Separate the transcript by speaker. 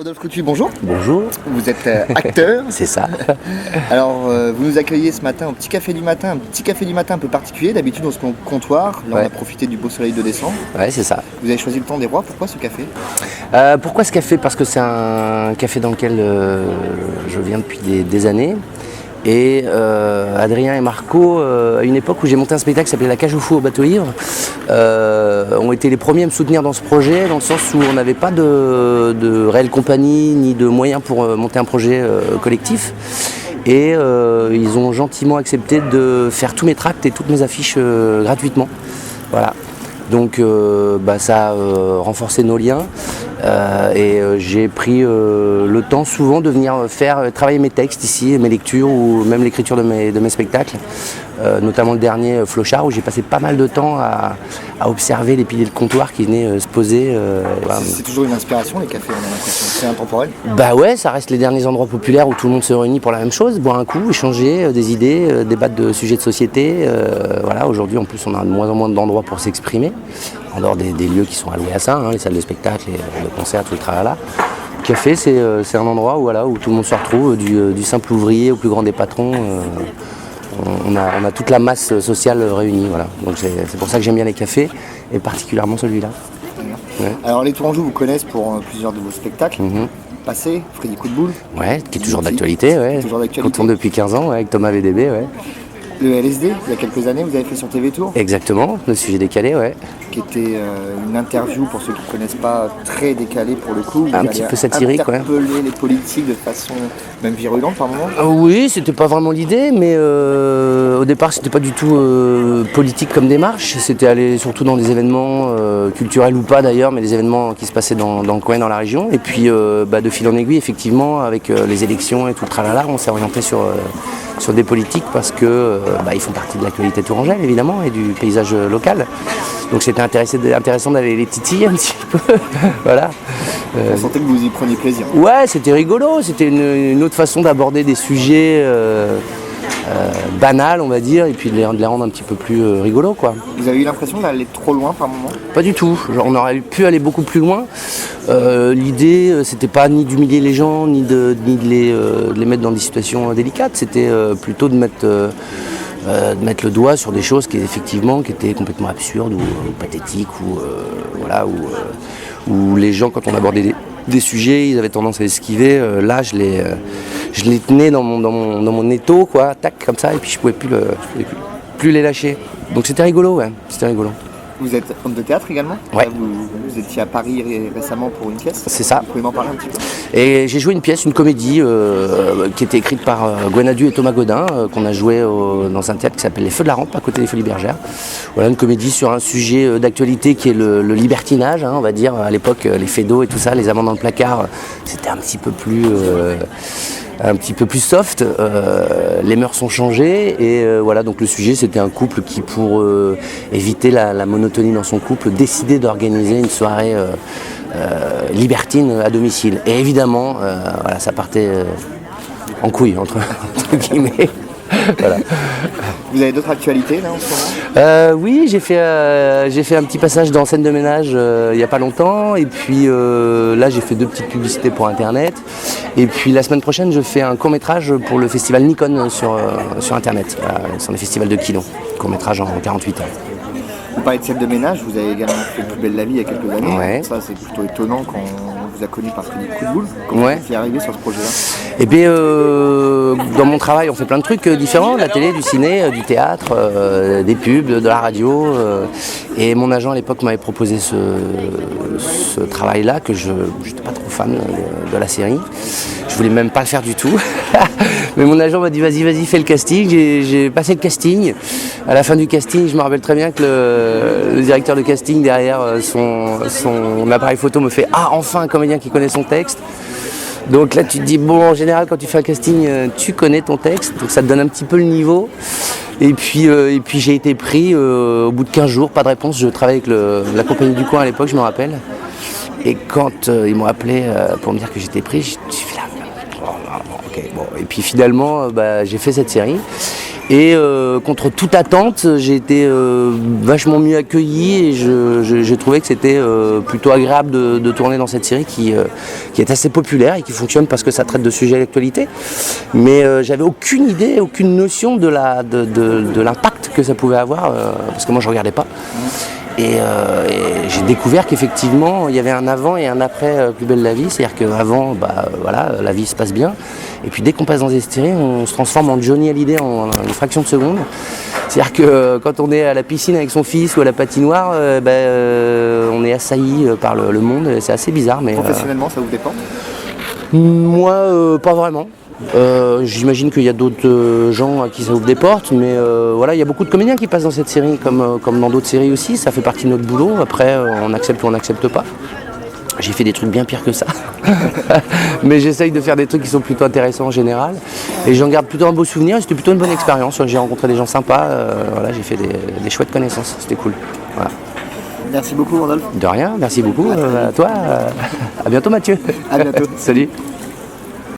Speaker 1: Rodolphe Coutu, bonjour.
Speaker 2: Bonjour.
Speaker 1: Vous êtes acteur.
Speaker 2: C'est ça.
Speaker 1: Alors, vous nous accueillez ce matin au petit café du matin, un petit café du matin un peu particulier. D'habitude, on se met au comptoir. Là, on a profité du beau soleil de décembre.
Speaker 2: Ouais, c'est ça.
Speaker 1: Vous avez choisi le Temps des Rois. Pourquoi ce café?
Speaker 2: Pourquoi ce café? Parce que c'est un café dans lequel je viens depuis des années. Et Adrien et Marco, à une époque où j'ai monté un spectacle qui s'appelait La Cage au Fou au bateau ivre, ont été les premiers à me soutenir dans ce projet, dans le sens où on n'avait pas de réelle compagnie ni de moyens pour monter un projet collectif. Et ils ont gentiment accepté de faire tous mes tracts et toutes mes affiches gratuitement. Voilà. Donc ça a renforcé nos liens et j'ai pris le temps souvent de venir travailler mes textes ici, mes lectures ou même l'écriture de mes spectacles, notamment le dernier Flochard où j'ai passé pas mal de temps à observer les piliers de comptoir qui venaient se poser.
Speaker 1: Voilà. C'est toujours une inspiration les cafés, on a l'impression, c'est intemporel.
Speaker 2: Bah ouais, ça reste les derniers endroits populaires où tout le monde se réunit pour la même chose, boire un coup, échanger des idées, débattre de sujets de société. Voilà, aujourd'hui en plus on a de moins en moins d'endroits pour s'exprimer, en dehors des lieux qui sont alloués à ça, les salles de spectacle, les concerts, tout le tralala. Le café c'est un endroit où tout le monde se retrouve, du simple ouvrier au plus grand des patrons. On a toute la masse sociale réunie, voilà. Donc c'est pour ça que j'aime bien les cafés, et particulièrement celui-là.
Speaker 1: Ouais. Alors les Tourangeaux vous connaissent pour plusieurs de vos spectacles. Passé, Freddy Coup de Boule.
Speaker 2: Ouais, qui est toujours d'actualité, ouais. Qu'on tourne depuis 15 ans, avec Thomas VDB, ouais.
Speaker 1: Le LSD, il y a quelques années, vous avez fait sur TV Tour.
Speaker 2: Exactement, le sujet décalé, ouais.
Speaker 1: Qui était une interview, pour ceux qui ne connaissent pas, très décalée pour le coup.
Speaker 2: Un petit peu satirique, ouais.
Speaker 1: Interpeller les politiques de façon même virulente par moment.
Speaker 2: Oui, c'était pas vraiment l'idée, mais au départ c'était pas du tout politique comme démarche. C'était aller surtout dans des événements culturels ou pas d'ailleurs, mais des événements qui se passaient dans le coin, dans la région. Et puis de fil en aiguille, effectivement, avec les élections et tout le tralala, on s'est orienté sur des politiques parce que ils font partie de l'actualité tourangelle évidemment et du paysage local. Donc c'était intéressant d'aller les titiller un petit peu. Voilà.
Speaker 1: On sentait que vous y preniez plaisir.
Speaker 2: Ouais, c'était rigolo, c'était une autre façon d'aborder des sujets banals, on va dire, et puis de les rendre un petit peu plus rigolos, quoi. vous
Speaker 1: avez eu l'impression d'aller trop loin par moment?
Speaker 2: Pas du tout, on aurait pu aller beaucoup plus loin. L'idée, c'était pas ni d'humilier les gens, ni de les mettre dans des situations délicates, c'était plutôt de mettre le doigt sur des choses qui étaient complètement absurdes ou pathétiques, où les gens, quand on abordait des sujets, ils avaient tendance à esquiver. Là, je les tenais dans mon étau, quoi, tac, comme ça, et puis je pouvais plus les lâcher. Donc c'était rigolo, ouais, c'était rigolo.
Speaker 1: Vous êtes homme de théâtre également?
Speaker 2: Ouais.
Speaker 1: Vous étiez à Paris récemment pour une pièce?
Speaker 2: C'est ça.
Speaker 1: Vous pouvez m'en parler un petit peu?
Speaker 2: Et j'ai joué une pièce, une comédie qui était écrite par Gwenadu et Thomas Godin, qu'on a joué dans un théâtre qui s'appelle Les Feux de la Rampe, à côté des Folies Bergères. Voilà, une comédie sur un sujet d'actualité qui est le libertinage, on va dire. À l'époque, les faits d'eau et tout ça, les amants dans le placard, c'était un petit peu plus soft, les mœurs sont changées et voilà, donc le sujet c'était un couple qui, pour éviter la monotonie dans son couple, décidait d'organiser une soirée libertine à domicile. Et évidemment, ça partait en couille, entre guillemets. Voilà.
Speaker 1: Vous avez d'autres actualités là en ce moment?
Speaker 2: Oui, j'ai fait un petit passage dans Scène de ménage il n'y a pas longtemps, et puis là j'ai fait 2 petites publicités pour internet, et puis la semaine prochaine je fais un court-métrage pour le festival Nikon sur internet, sur le festival de Kino, court-métrage en 48 heures.
Speaker 1: Vous parlez de Scène de ménage, vous avez également fait Plus belle la vie il y a quelques années.
Speaker 2: Ouais.
Speaker 1: Ça c'est plutôt étonnant quand on vous a connu par Freddy Coup de Boule. Comment vous êtes arrivé sur ce projet-là?
Speaker 2: Eh bien, dans mon travail, on fait plein de trucs différents, de la télé, du ciné, du théâtre, des pubs, de la radio. Et mon agent à l'époque m'avait proposé ce travail-là, que je n'étais pas trop fan de la série. Je voulais même pas le faire du tout. Mais mon agent m'a dit vas-y, fais le casting. J'ai passé le casting. À la fin du casting, je me rappelle très bien que le directeur de casting derrière son appareil photo me fait « Ah, enfin un comédien qui connaît son texte !» Donc là tu te dis, bon, en général quand tu fais un casting, tu connais ton texte, donc ça te donne un petit peu le niveau. Et puis j'ai été pris au bout de 15 jours, pas de réponse. Je travaillais avec la compagnie du coin à l'époque, je me rappelle. Et quand ils m'ont appelé pour me dire que j'étais pris, je suis là, ok, bon. Et puis finalement j'ai fait cette série. Et contre toute attente, j'ai été vachement mieux accueilli et j'ai trouvé que c'était plutôt agréable de tourner dans cette série qui est assez populaire et qui fonctionne parce que ça traite de sujets d'actualité. Mais j'avais aucune idée, aucune notion de l'impact que ça pouvait avoir, parce que moi je regardais pas. Et j'ai découvert qu'effectivement il y avait un avant et un après Plus belle la vie, c'est-à-dire qu'avant voilà, la vie se passe bien, et puis dès qu'on passe dans des séries, on se transforme en Johnny Hallyday en une fraction de seconde. C'est-à-dire que quand on est à la piscine avec son fils ou à la patinoire, on est assailli par le monde, c'est assez bizarre. Mais
Speaker 1: professionnellement, ça vous dépend?
Speaker 2: Moi, pas vraiment. J'imagine qu'il y a d'autres gens à qui ça ouvre des portes, mais voilà, il y a beaucoup de comédiens qui passent dans cette série, comme dans d'autres séries aussi. Ça fait partie de notre boulot. Après, on accepte ou on n'accepte pas. J'ai fait des trucs bien pires que ça, mais j'essaye de faire des trucs qui sont plutôt intéressants en général. Et j'en garde plutôt un beau souvenir. C'était plutôt une bonne expérience. J'ai rencontré des gens sympas. Voilà, j'ai fait des chouettes connaissances. C'était cool. Voilà.
Speaker 1: Merci beaucoup, Rodolphe.
Speaker 2: De rien. Merci beaucoup à toi. À bientôt, Mathieu.
Speaker 1: À bientôt.
Speaker 2: Salut.